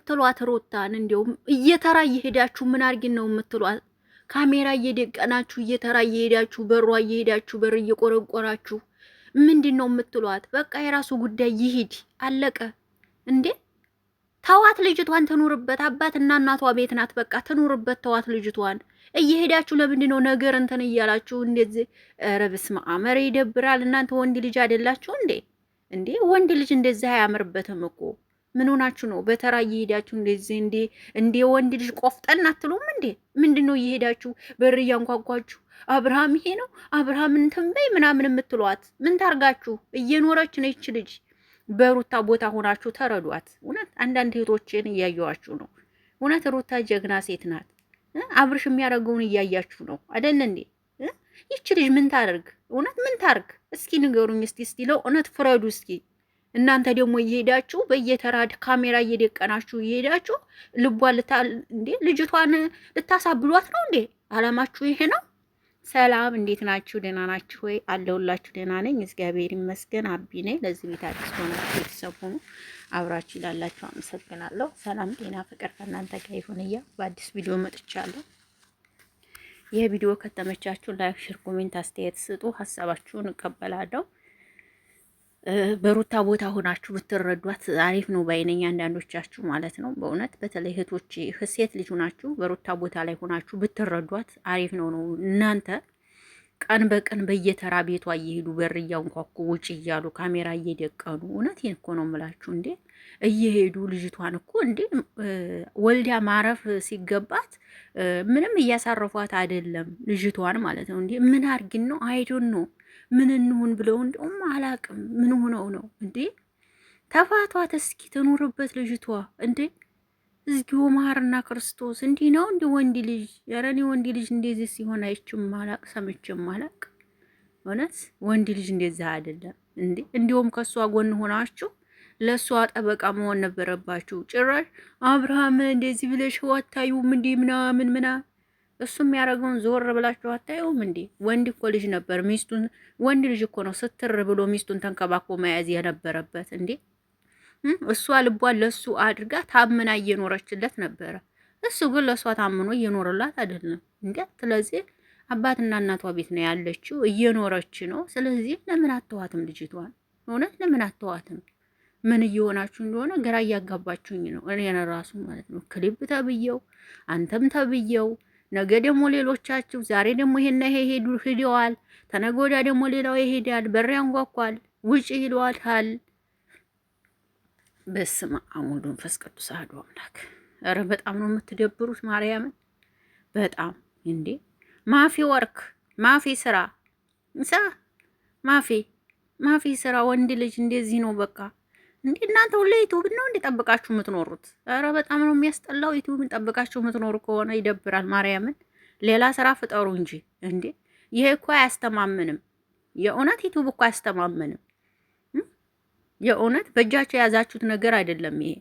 የምትሏት ሩታን እንዲያውም እየተራ እየሄዳችሁ ምን አርጊን ነው የምትሏት? ካሜራ እየደቀናችሁ እየተራ እየሄዳችሁ በሯ እየሄዳችሁ በር እየቆረቆራችሁ ምንድን ነው የምትሏት? በቃ የራሱ ጉዳይ ይሂድ፣ አለቀ እንዴ። ተዋት ልጅቷን ትኑርበት። አባትና እናቷ ቤት ናት። በቃ ትኑርበት። ተዋት ልጅቷን። እየሄዳችሁ ለምንድን ነው ነገር እንትን እያላችሁ እንደዚህ? ኧረ በስመ አብ! ኧረ ይደብራል። እናንተ ወንድ ልጅ አይደላችሁ እንዴ? እንዴ ወንድ ልጅ እንደዚህ አያምርበትም እኮ። ምን ሆናችሁ ነው በተራ እየሄዳችሁ እንደዚህ? እንዴ ወንድ ልጅ ቆፍጠን አትሉም እንዴ? ምንድን ነው እየሄዳችሁ በር እያንኳኳችሁ አብርሃም ይሄ ነው አብርሃም እንትን በይ ምናምን የምትሏት? ምን ታርጋችሁ? እየኖረች ነው ይች ልጅ። በሩታ ቦታ ሆናችሁ ተረዷት። እውነት አንዳንድ እህቶችን እያየዋችሁ ነው። እውነት ሩታ ጀግና ሴት ናት። አብርሽ የሚያደርገውን እያያችሁ ነው አይደል እንዴ? ይች ልጅ ምን ታደርግ? እውነት ምን ታርግ? እስኪ ንገሩኝ። እስቲ ለእውነት ፍረዱ እስኪ። እናንተ ደግሞ እየሄዳችሁ በየተራ ካሜራ እየደቀናችሁ እየሄዳችሁ ልቧን እንዴ ልጅቷን ልታሳብሏት ነው እንዴ? አላማችሁ ይሄ ነው? ሰላም እንዴት ናችሁ? ደህና ናችሁ ወይ? አለሁላችሁ። ደህና ነኝ እግዚአብሔር ይመስገን። አቢ ነኝ። ለዚህ ቤት አዲስ ሆናችሁ ቤተሰብ ሁኑ። አብራችሁ ላላችሁ አመሰግናለሁ። ሰላም ጤና ፍቅር ከእናንተ ጋር ይሁን እያ በአዲስ ቪዲዮ መጥቻለሁ። ይህ ቪዲዮ ከተመቻችሁ ላይክ፣ ሼር፣ ኮሜንት አስተያየት ስጡ። ሀሳባችሁን እቀበላለሁ። በሩታ ቦታ ሆናችሁ ብትረዷት አሪፍ ነው ባይነኝ፣ አንዳንዶቻችሁ ማለት ነው። በእውነት በተለይ እህቶች ሴት ልጅ ሆናችሁ በሩታ ቦታ ላይ ሆናችሁ ብትረዷት አሪፍ ነው። እናንተ ቀን በቀን በየተራ ቤቷ እየሄዱ በር እያንኳኩ ውጭ እያሉ ካሜራ እየደቀኑ እውነቴን እኮ ነው የምላችሁ እንዴ እየሄዱ ልጅቷን እኮ እንዴ ወልዲያ ማረፍ ሲገባት ምንም እያሳረፏት አይደለም ልጅቷን ማለት ነው። እንዴ ምን አርግን ነው አይዶን ነው ምን እንሁን ብለው እንደውም አላቅም ምን ሆነው ነው እንዴ? ተፋቷት እስኪ ትኑርበት ልጅቷ እንዴ። እዚሁ ማርና ክርስቶስ እንዲህ ነው እንዲ ወንድ ልጅ ያረኔ ወንድ ልጅ እንደዚህ ሲሆን አይችም ማላቅ ሰምችም ማላቅ። እውነት ወንድ ልጅ እንደዚህ አይደለም እንዴ። እንዲሁም ከሷ ጎን ሆናችሁ ለሷ ጠበቃ መሆን ነበረባችሁ። ጭራሽ አብርሃም እንደዚህ ብለሽ ዋታዩም እንዴ ምናምን እሱ የሚያደርገውን ዞር ብላችሁ አታዩም እንዴ? ወንድ እኮ ልጅ ነበር ሚስቱን ወንድ ልጅ እኮ ነው ስትር ብሎ ሚስቱን ተንከባክቦ መያዝ የነበረበት እንዴ። እሷ ልቧን ለሱ አድርጋ ታምና እየኖረችለት ነበረ። እሱ ግን ለሷ ታምኖ እየኖረላት አይደለም እንዴ። ስለዚህ አባትና እናቷ ቤት ነው ያለችው፣ እየኖረች ነው። ስለዚህ ለምን አተዋትም ልጅቷን? እውነት ለምን አተዋትም? ምን እየሆናችሁ እንደሆነ ግራ እያጋባችሁኝ ነው እኔ ራሱ ማለት ነው። ክሊፕ ተብየው አንተም ተብየው ነገ ደግሞ ሌሎቻችሁ ዛሬ ደግሞ ይሄና ይሄ ሄደዋል። ተነገ ወዲያ ደግሞ ሌላው ይሄዳል። በር ያንኳኳል፣ ውጪ ይሏታል። በስመ አብ ወወልድ ወመንፈስ ቅዱስ አሐዱ አምላክ። ኧረ በጣም ነው የምትደብሩት ማርያምን በጣም እንዴ። ማፊ ወርክ ማፊ ስራ ማፊ ስራ ወንድ ልጅ እንደዚህ ነው በቃ እንዴ። እናንተ ሁሌ ዩቲዩብ ነው እንዴ ጠብቃችሁ የምትኖሩት? ኧረ በጣም ነው የሚያስጠላው። ዩቲዩብን ጠብቃችሁ የምትኖሩ ከሆነ ይደብራል። ማርያምን ሌላ ስራ ፍጠሩ እንጂ እንዴ። ይሄ እኮ አያስተማምንም። የእውነት ዩቲዩብ እኮ አያስተማምንም። የእውነት በእጃችሁ የያዛችሁት ነገር አይደለም ይሄ።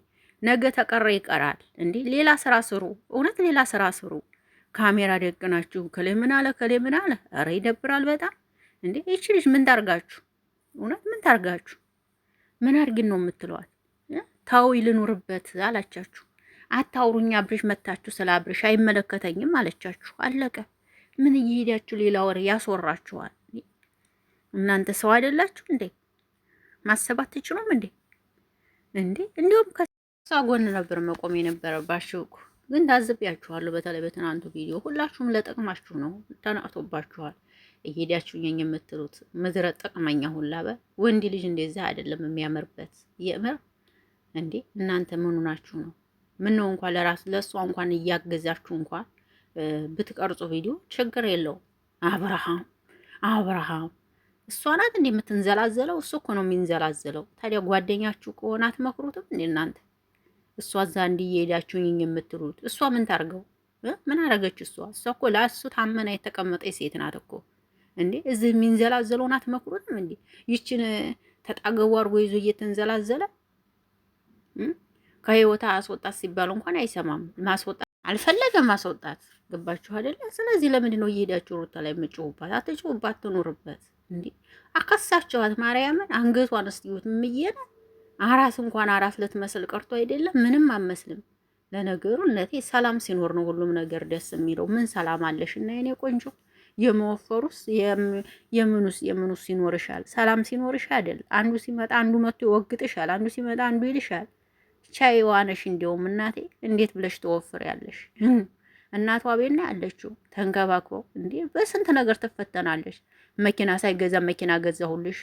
ነገ ተቀረ ይቀራል እንዴ። ሌላ ስራ ስሩ። እውነት ሌላ ስራ ስሩ። ካሜራ ደቅናችሁ ከሌ ምን አለ ከሌ ምን አለ። ኧረ ይደብራል በጣም እንዴ። ይቺ ልጅ ምን ታርጋችሁ? እውነት ምን ታርጋችሁ? ምን አርግን ነው የምትለዋት? ታው ይልኑርበት አላቻችሁ። አታውሩኛ አብርሽ መታችሁ ስለ አብርሽ አይመለከተኝም አለቻችሁ። አለቀ። ምን እየሄዳችሁ ሌላ ወሬ ያስወራችኋል? እናንተ ሰው አይደላችሁ እንዴ? ማሰብ አትችሉም እንዴ? እንዲሁም ከሷ ጎን ነበር መቆም የነበረባችሁ እኮ። ግን ታዝቢያችኋለሁ። በተለይ በትናንቱ ቪዲዮ ሁላችሁም ለጥቅማችሁ ነው፣ ተናቅቶባችኋል። እየሄዳችሁ ነኝ የምትሉት ምድረ ጥቅመኛ ሁላ ወንድ ልጅ እንደዛ አይደለም የሚያምርበት። የምር እንዴ እናንተ ምኑ ናችሁ ነው? ምን ነው እንኳን ለሷ እንኳን እያገዛችሁ እንኳን ብትቀርጹ ቪዲዮ ችግር የለው። አብርሃም እሷ ናት እንዴ የምትንዘላዘለው? እሱ እኮ ነው የሚንዘላዘለው። ታዲያ ጓደኛችሁ ከሆነ አትመክሩትም እንዴ እናንተ? እሷ እዛ እንዲህ እየሄዳችሁ ነኝ የምትሉት እሷ ምን ታርገው? ምን አረገች እሷ እኮ ለእሱ ታመና የተቀመጠች ሴት ናት እኮ እንዴ። እዚህ የሚንዘላዘለውን አትመክሩትም እንዴ? ይችን ተጣገቡ አድርጎ ይዞ እየተንዘላዘለ ከህይወታ አስወጣት ሲባል እንኳን አይሰማም። ማስወጣት አልፈለገም ማስወጣት። ገባችሁ አይደለ? ስለዚህ ለምንድን ነው እየሄዳችሁ ሩታ ላይ የምትጮሁባት? አትጮሁባት፣ ትኖርበት እንዴ። አከሳችኋት ማርያምን። አንገቷን እስቲዩት ምየነ አራስ እንኳን አራስ ልትመስል ቀርቶ አይደለም ምንም አመስልም። ለነገሩ እነቴ ሰላም ሲኖር ነው ሁሉም ነገር ደስ የሚለው። ምን ሰላም አለሽ እና የኔ ቆንጆ? የመወፈሩስ የምኑስ ይኖርሻል? ሰላም ሲኖርሽ አይደል? አንዱ ሲመጣ አንዱ መጥቶ ይወግጥሻል፣ አንዱ ሲመጣ አንዱ ይልሻል። ቻይ ዋነሽ። እንዲያውም እናቴ እንዴት ብለሽ ትወፍሪያለሽ? እናቷ ቤት ነው ያለችው። ተንከባክበው እንዴ! በስንት ነገር ትፈተናለች። መኪና ሳይገዛ መኪና ገዛሁልሽ።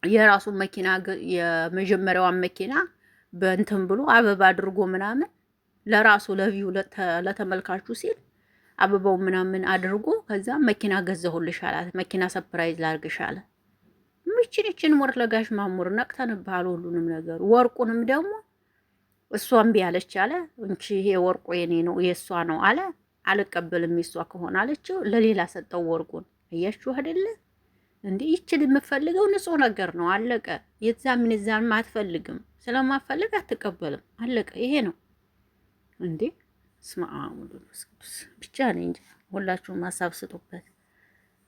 የራሱን መኪና የመጀመሪያዋን መኪና በእንትን ብሎ አበባ አድርጎ ምናምን ለራሱ ለቪው ለተመልካቹ ሲል አበባው ምናምን አድርጎ ከዛ መኪና ገዛሁልሽ አላት። መኪና ሰፕራይዝ ላርግሽ አለ። ይችን ወር ለጋሽ ማሙር ነቅተንብሃል ሁሉንም ነገር። ወርቁንም ደግሞ እሷ እምቢ አለች አለ። እንቺ ይሄ ወርቁ የኔ ነው የእሷ ነው አለ። አልቀበልም የእሷ ከሆነ አለችው። ለሌላ ሰጠው ወርቁን። እያችሁ አይደለ እንዴ? ይችል የምፈልገው ንጹህ ነገር ነው አለቀ። የዛም አትፈልግም። ስለማፈልግ አትቀበልም አለቀ። ይሄ ነው እንዴ? ስማ ብቻ ነኝ እንጂ ሁላችሁም ሀሳብ ስጡበት።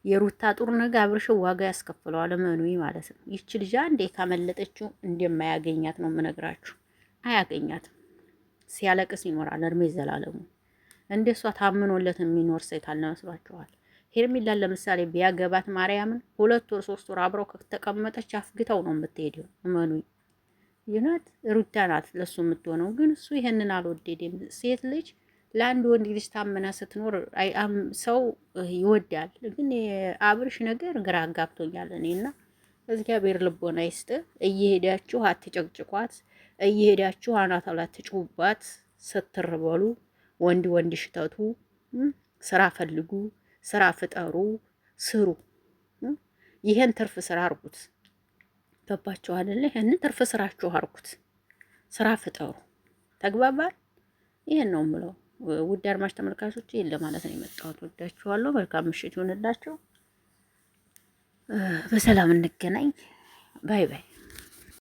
የሩታ ጥሩ ነገር አብርሽው ዋጋ ያስከፍለዋል። እመኑኝ ማለት ነው። ይች ልጅ አንዴ ካመለጠችው እንደማያገኛት ነው የምነግራችሁ። አያገኛትም። ሲያለቅስ ይኖራል እድሜ ዘላለሙ። እንደሷ ታምኖለት የሚኖር ሴት አልመስሏችኋል? ሄርሚላን ለምሳሌ ቢያገባት ማርያምን 2 ወር 3 ወር አብረው ከተቀመጠች አፍግተው ነው የምትሄደው። እመኑኝ። ይናት ሩታ ናት ለሱ የምትሆነው። ግን እሱ ይሄንን አልወደደም። ሴት ልጅ ለአንድ ወንድ ልጅ ታመና ስትኖር ሰው ይወዳል። ግን የአብርሽ ነገር ግራ አጋብቶኛል እኔና እግዚአብሔር ልቦና ይስጥ። እየሄዳችሁ አትጨቅጭቋት፣ እየሄዳችሁ አናት ላይ አትጭሁባት። ስትርበሉ ወንድ ሽተቱ፣ ስራ ፈልጉ፣ ስራ ፍጠሩ፣ ስሩ። ይሄን ትርፍ ስራ አርጉት። ገባችሁ አይደለ? ይሄንን ትርፍ ስራችሁ አርጉት። ስራ ፍጠሩ። ተግባባል። ይሄን ነው የምለው። ውድ አድማጭ ተመልካቾች ይሄን ለማለት ነው የመጣሁት። ወዳችኋለሁ። መልካም ምሽት ይሁንላችሁ። በሰላም እንገናኝ። ባይ ባይ።